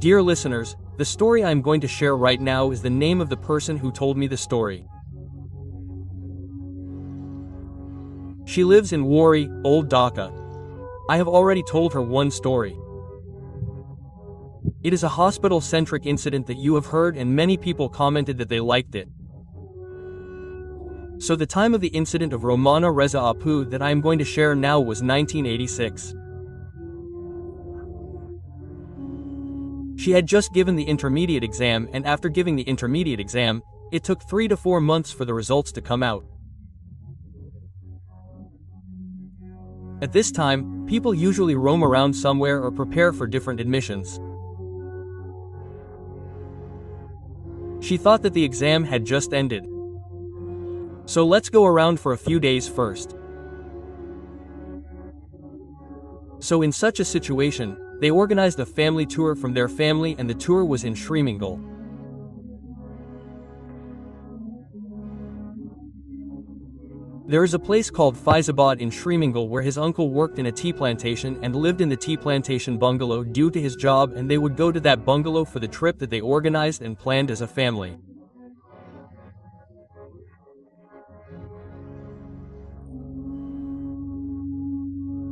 Dear listeners, the story I'm going to share right now is the name of the person who told me the story. She lives in Wari, Old Dhaka. I have already told her one story. It is a hospital-centric incident that you have heard, and many people commented that they liked it. So the time of the incident of Romana Reza Apu that I am going to share now was 1986. She had just given the intermediate exam, and after giving the intermediate exam, it took 3 to 4 months for the results to come out. At this time, people usually roam around somewhere or prepare for different admissions. She thought that the exam had just ended. So let's go around for a few days first. So in such a situation, they organized a family tour from their family, and the tour was in Shrimangal. There is a place called Faizabad in Shrimangal where his uncle worked in a tea plantation and lived in the tea plantation bungalow due to his job, and they would go to that bungalow for the trip that they organized and planned as a family.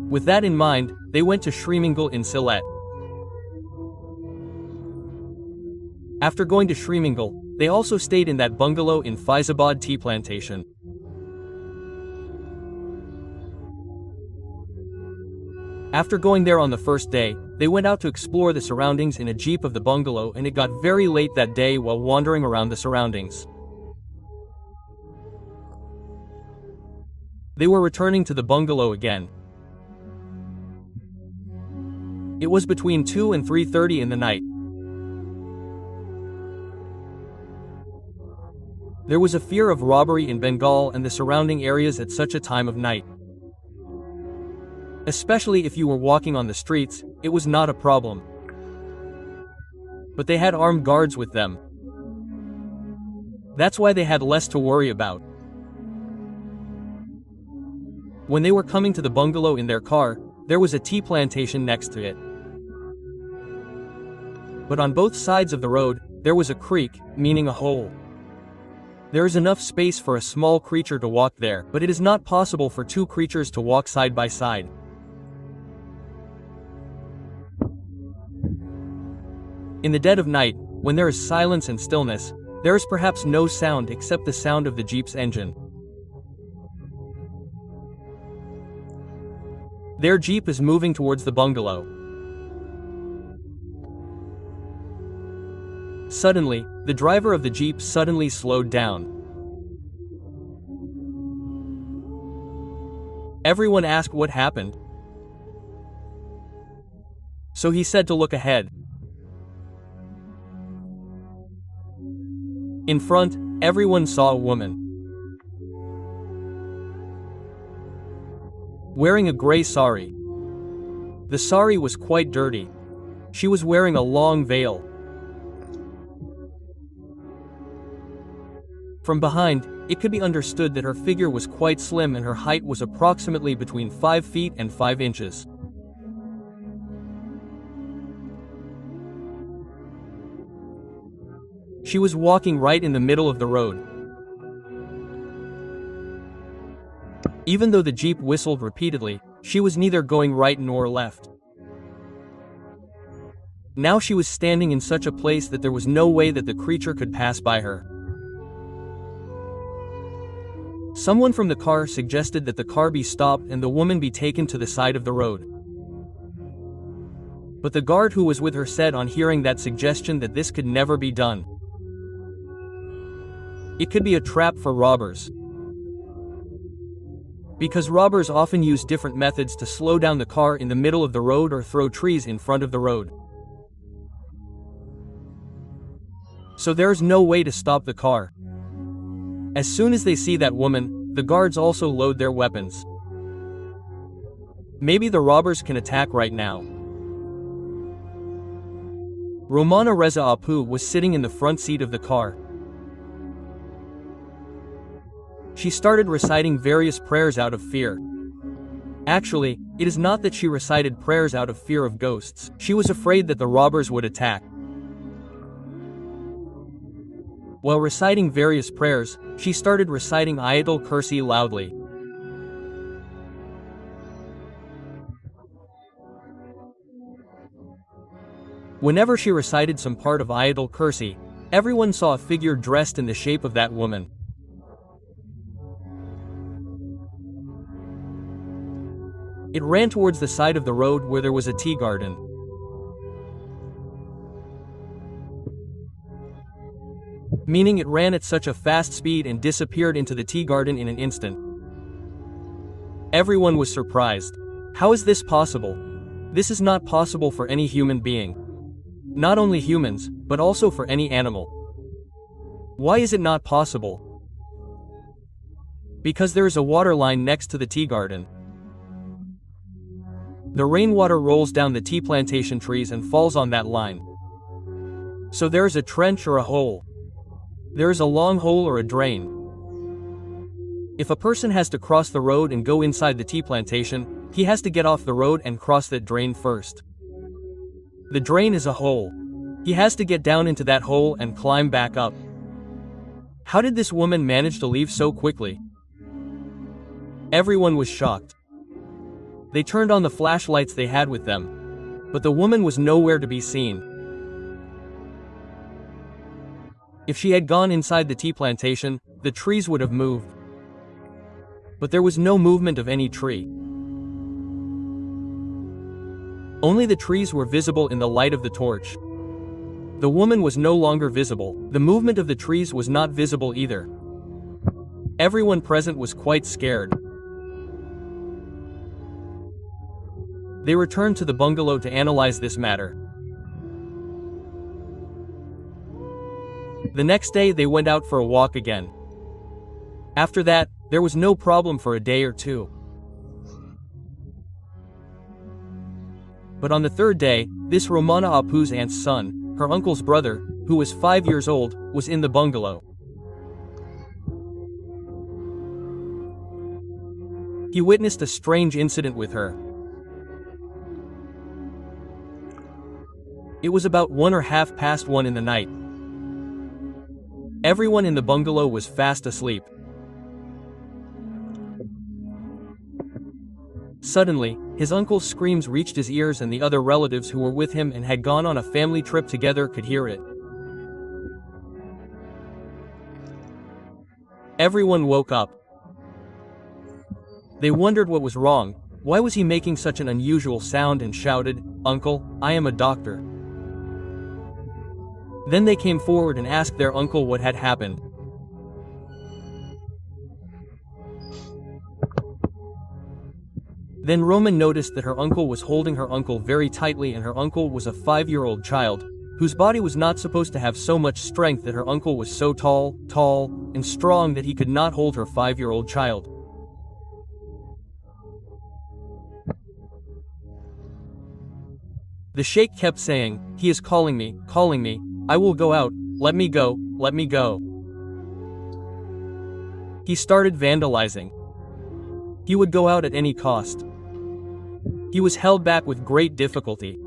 With that in mind, they went to Shrimangal in Sylhet. After going to Shrimangal, they also stayed in that bungalow in Faizabad tea plantation. After going there on the first day, they went out to explore the surroundings in a jeep of the bungalow, and it got very late that day while wandering around the surroundings. They were returning to the bungalow again. It was between 2 and 3:30 in the night. There was a fear of robbery in Bengal and the surrounding areas at such a time of night. Especially if you were walking on the streets, it was not a problem. But they had armed guards with them. That's why they had less to worry about. When they were coming to the bungalow in their car, there was a tea plantation next to it. But on both sides of the road, there was a creek, meaning a hole. There is enough space for a small creature to walk there, but it is not possible for two creatures to walk side by side. In the dead of night, when there is silence and stillness, there is perhaps no sound except the sound of the jeep's engine. Their jeep is moving towards the bungalow. Suddenly, the driver of the jeep suddenly slowed down. Everyone asked what happened. So he said to look ahead. In front, everyone saw a woman. Wearing a gray sari. The sari was quite dirty. She was wearing a long veil. From behind, it could be understood that her figure was quite slim and her height was approximately between 5 feet and 5 inches. She was walking right in the middle of the road. Even though the jeep whistled repeatedly, she was neither going right nor left. Now she was standing in such a place that there was no way that the creature could pass by her. Someone from the car suggested that the car be stopped and the woman be taken to the side of the road. But the guard who was with her said on hearing that suggestion that this could never be done. It could be a trap for robbers. Because robbers often use different methods to slow down the car in the middle of the road or throw trees in front of the road. So there's no way to stop the car. As soon as they see that woman, the guards also load their weapons. Maybe the robbers can attack right now. Romana Reza Apu was sitting in the front seat of the car. She started reciting various prayers out of fear. Actually, it is not that she recited prayers out of fear of ghosts. She was afraid that the robbers would attack. While reciting various prayers, she started reciting Ayatul Kursi loudly. Whenever she recited some part of Ayatul Kursi, everyone saw a figure dressed in the shape of that woman. It ran towards the side of the road where there was a tea garden. Meaning it ran at such a fast speed and disappeared into the tea garden in an instant. Everyone was surprised. How is this possible? This is not possible for any human being. Not only humans, but also for any animal. Why is it not possible? Because there is a water line next to the tea garden. The rainwater rolls down the tea plantation trees and falls on that line. So there is a trench or a hole. There is a long hole or a drain. If a person has to cross the road and go inside the tea plantation, he has to get off the road and cross that drain first. The drain is a hole. He has to get down into that hole and climb back up. How did this woman manage to leave so quickly? Everyone was shocked. They turned on the flashlights they had with them, but the woman was nowhere to be seen. If she had gone inside the tea plantation, the trees would have moved. But there was no movement of any tree. Only the trees were visible in the light of the torch. The woman was no longer visible. The movement of the trees was not visible either. Everyone present was quite scared. They returned to the bungalow to analyze this matter. The next day they went out for a walk again. After that, there was no problem for a day or two. But on the third day, this Romana Apu's aunt's son, her uncle's brother, who was 5 years old, was in the bungalow. He witnessed a strange incident with her. It was about 1:30 in the night. Everyone in the bungalow was fast asleep. Suddenly, his uncle's screams reached his ears and the other relatives who were with him and had gone on a family trip together could hear it. Everyone woke up. They wondered what was wrong. Why was he making such an unusual sound and shouted, "Uncle, I am a doctor." Then they came forward and asked their uncle what had happened. Then Roman noticed that her uncle was holding her uncle very tightly, and her uncle was a 5-year-old child, whose body was not supposed to have so much strength, that her uncle was so tall, and strong that he could not hold her 5-year-old child. The sheikh kept saying, "He is calling me, I will go out, let me go, let me go." He started vandalizing. He would go out at any cost. He was held back with great difficulty.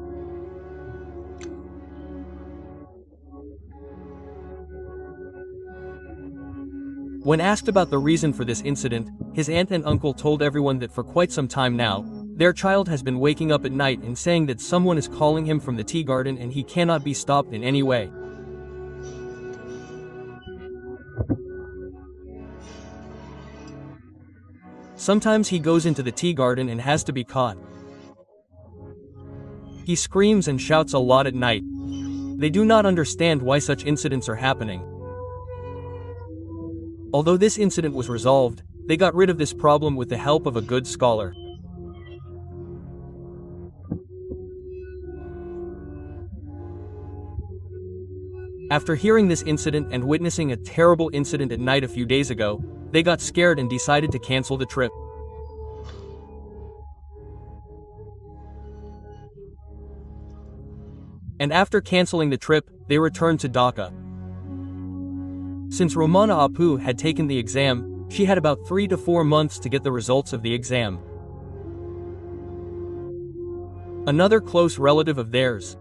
When asked about the reason for this incident, his aunt and uncle told everyone that for quite some time now, their child has been waking up at night and saying that someone is calling him from the tea garden and he cannot be stopped in any way. Sometimes he goes into the tea garden and has to be caught. He screams and shouts a lot at night. They do not understand why such incidents are happening. Although this incident was resolved, they got rid of this problem with the help of a good scholar. After hearing this incident and witnessing a terrible incident at night a few days ago, they got scared and decided to cancel the trip. And after canceling the trip, they returned to Dhaka. Since Romana Apu had taken the exam, she had about 3 to 4 months to get the results of the exam. Another close relative of theirs,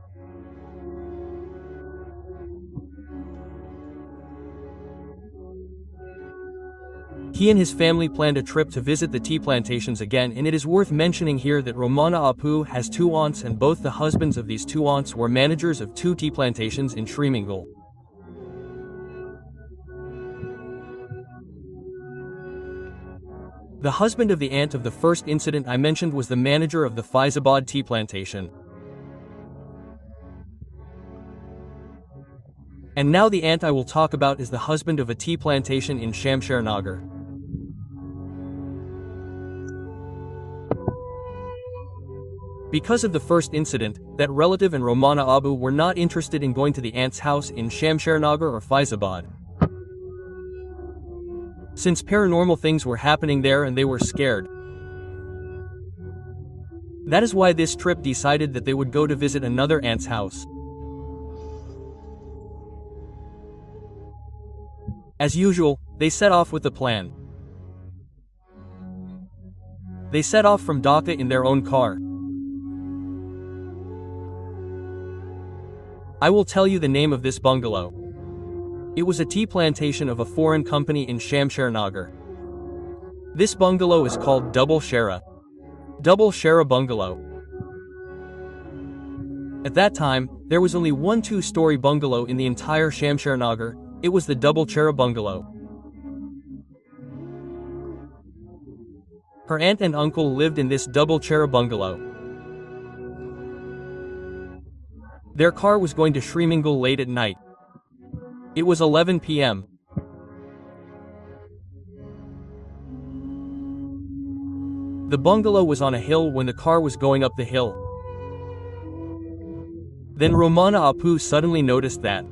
He and his family planned a trip to visit the tea plantations again, and it is worth mentioning here that Romana Apu has two aunts, and both the husbands of these two aunts were managers of two tea plantations in Shrimangal. The husband of the aunt of the first incident I mentioned was the manager of the Faizabad tea plantation. And now the aunt I will talk about is the husband of a tea plantation in Shamshernagar. Because of the first incident, that relative and Romana Abu were not interested in going to the aunt's house in Shamshernagar or Faizabad, since paranormal things were happening there and they were scared. That is why this trip decided that they would go to visit another aunt's house. As usual, they set off with a plan. They set off from Dhaka in their own car. I will tell you the name of this bungalow. It was a tea plantation of a foreign company in Shamshernagar. This bungalow is called Double Shera Bungalow. At that time, there was only one two-story bungalow in the entire Shamshernagar. It was the Double Shera Bungalow. Her aunt and uncle lived in this Double Shera Bungalow. Their car was going to Shrimangal late at night. It was 11 p.m. The bungalow was on a hill when the car was going up the hill. Then Romana Apu suddenly noticed that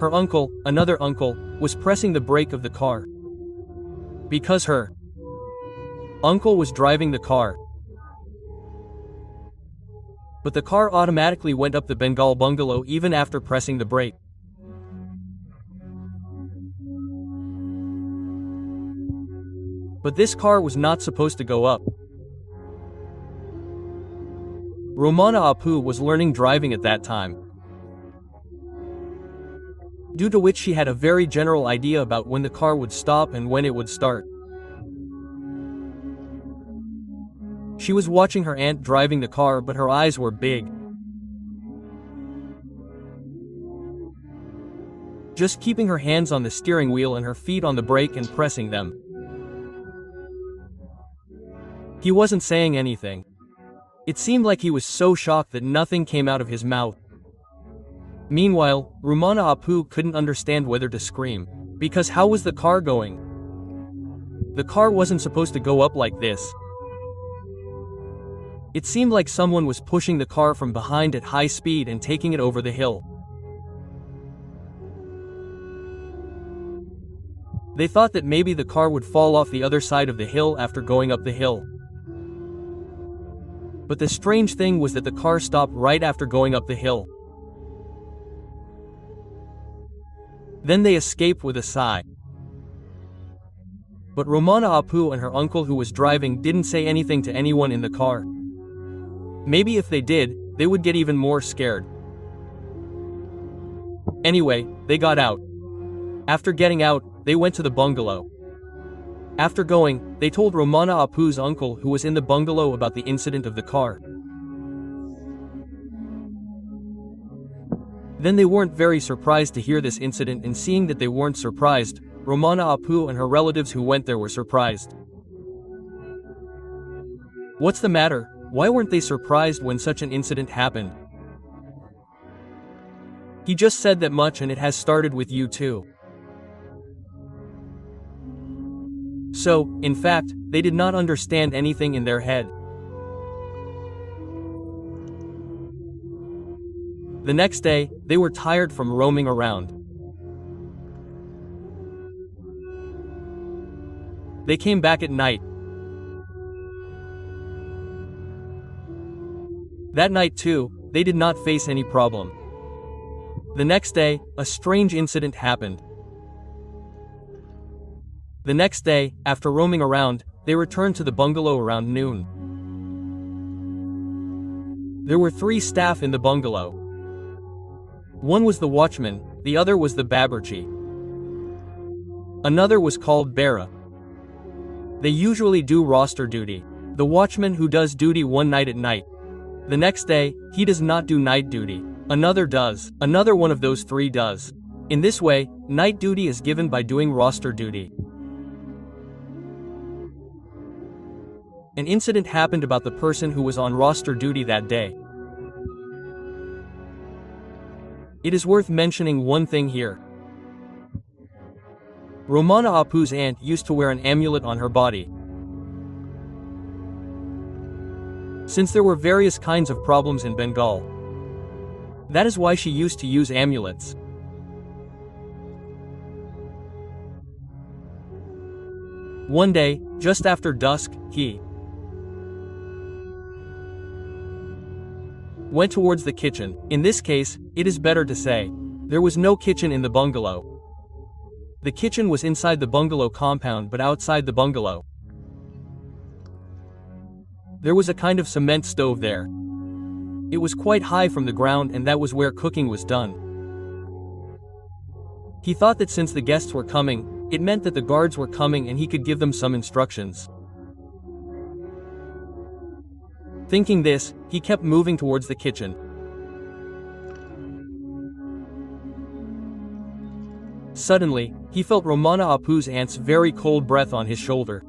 her uncle, another uncle, was pressing the brake of the car. Because her uncle was driving the car. But the car automatically went up the Bengal bungalow even after pressing the brake. But this car was not supposed to go up. Romana Apu was learning driving at that time, due to which she had a very general idea about when the car would stop and when it would start. She was watching her aunt driving the car, but her eyes were big, just keeping her hands on the steering wheel and her feet on the brake and pressing them. He wasn't saying anything. It seemed like he was so shocked that nothing came out of his mouth. Meanwhile, Romana Apu couldn't understand whether to scream, because how was the car going? The car wasn't supposed to go up like this. It seemed like someone was pushing the car from behind at high speed and taking it over the hill. They thought that maybe the car would fall off the other side of the hill after going up the hill. But the strange thing was that the car stopped right after going up the hill. Then they escaped with a sigh. But Romana Apu and her uncle who was driving didn't say anything to anyone in the car. Maybe if they did, they would get even more scared. Anyway, they got out. After getting out, they went to the bungalow. After going, they told Romana Apu's uncle who was in the bungalow about the incident of the car. Then they weren't very surprised to hear this incident, and seeing that they weren't surprised, Romana Apu and her relatives who went there were surprised. What's the matter? Why weren't they surprised when such an incident happened? He just said that much, and it has started with you too. So, in fact, they did not understand anything in their head. The next day, they were tired from roaming around. They came back at night. That night too, they did not face any problem. The next day, a strange incident happened. The next day, after roaming around, they returned to the bungalow around noon. There were 3 staff in the bungalow. One was the watchman, the other was the baburchi. Another was called Bara. They usually do roster duty. The watchman who does duty one night at night. The next day, he does not do night duty. Another does. Another one of those 3 does. In this way, night duty is given by doing roster duty. An incident happened about the person who was on roster duty that day. It is worth mentioning one thing here. Romana Apu's aunt used to wear an amulet on her body. Since there were various kinds of problems in Bengal, that is why she used to use amulets. One day, just after dusk, he went towards the kitchen. In this case, it is better to say, there was no kitchen in the bungalow. The kitchen was inside the bungalow compound but outside the bungalow. There was a kind of cement stove there. It was quite high from the ground and that was where cooking was done. He thought that since the guests were coming, it meant that the guards were coming and he could give them some instructions. Thinking this, he kept moving towards the kitchen. Suddenly, he felt Romana Apu's aunt's very cold breath on his shoulder.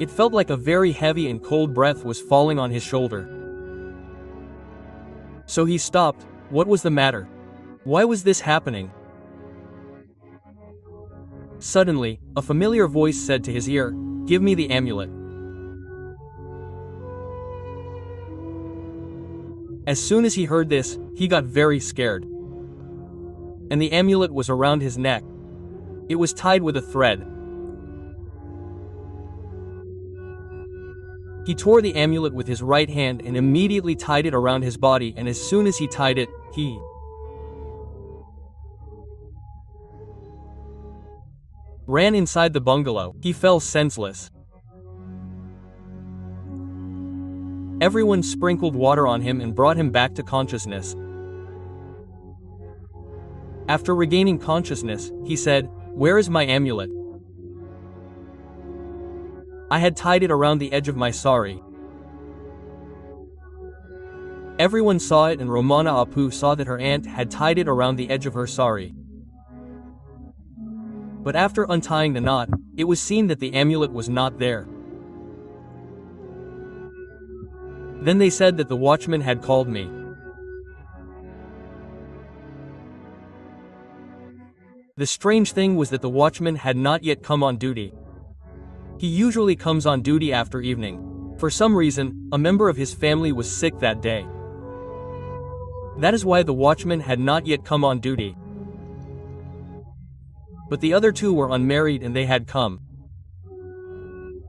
It felt like a very heavy and cold breath was falling on his shoulder. So he stopped. What was the matter? Why was this happening? Suddenly, a familiar voice said to his ear, "Give me the amulet." As soon as he heard this, he got very scared. And the amulet was around his neck. It was tied with a thread. He tore the amulet with his right hand and immediately tied it around his body, and as soon as he tied it, he ran inside the bungalow. He fell senseless. Everyone sprinkled water on him and brought him back to consciousness. After regaining consciousness, he said, "Where is my amulet? I had tied it around the edge of my sari." Everyone saw it and Romana Apu saw that her aunt had tied it around the edge of her sari. But after untying the knot, it was seen that the amulet was not there. Then they said that the watchman had called me. The strange thing was that the watchman had not yet come on duty. He usually comes on duty after evening. For some reason, a member of his family was sick that day. That is why the watchman had not yet come on duty. But the other 2 were unmarried and they had come.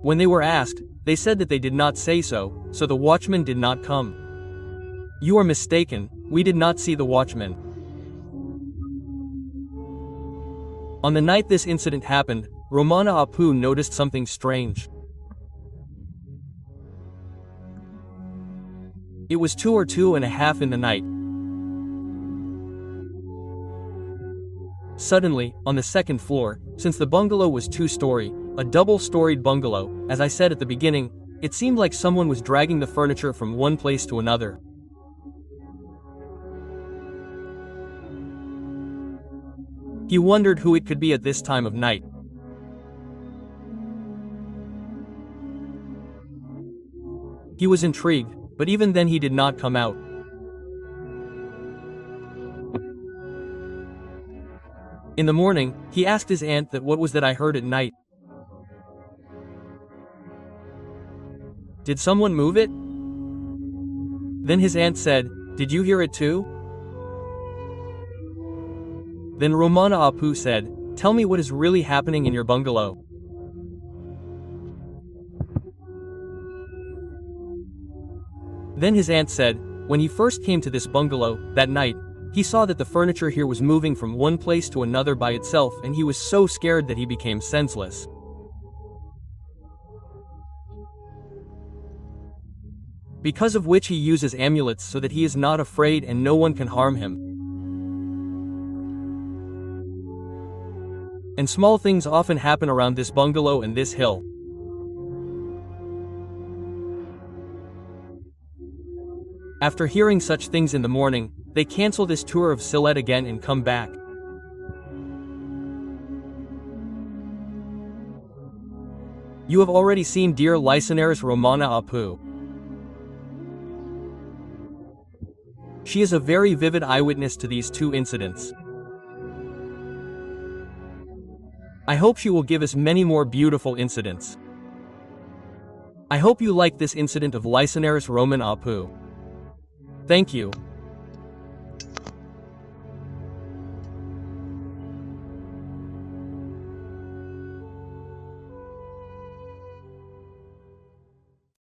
When they were asked, they said that they did not say so, so the watchman did not come. "You are mistaken, we did not see the watchman." On the night this incident happened, Romana Apu noticed something strange. It was 2 or 2:30 in the night. Suddenly, on the second floor, since the bungalow was 2-story, a double-storied bungalow, as I said at the beginning, it seemed like someone was dragging the furniture from one place to another. He wondered who it could be at this time of night. He was intrigued, but even then he did not come out. In the morning, he asked his aunt that what was that I heard at night. Did someone move it? Then his aunt said, "Did you hear it too?" Then Romana Apu said, "Tell me what is really happening in your bungalow." Then his aunt said, when he first came to this bungalow, that night, he saw that the furniture here was moving from one place to another by itself and he was so scared that he became senseless. because of which he uses amulets so that he is not afraid and no one can harm him. And small things often happen around this bungalow and this hill. After hearing such things in the morning, they cancel this tour of Sylhet again and come back. You have already seen dear listener's Romana Apu. She is a very vivid eyewitness to these two incidents. I hope she will give us many more beautiful incidents. I hope you like this incident of listener's Roman Apu. Thank you.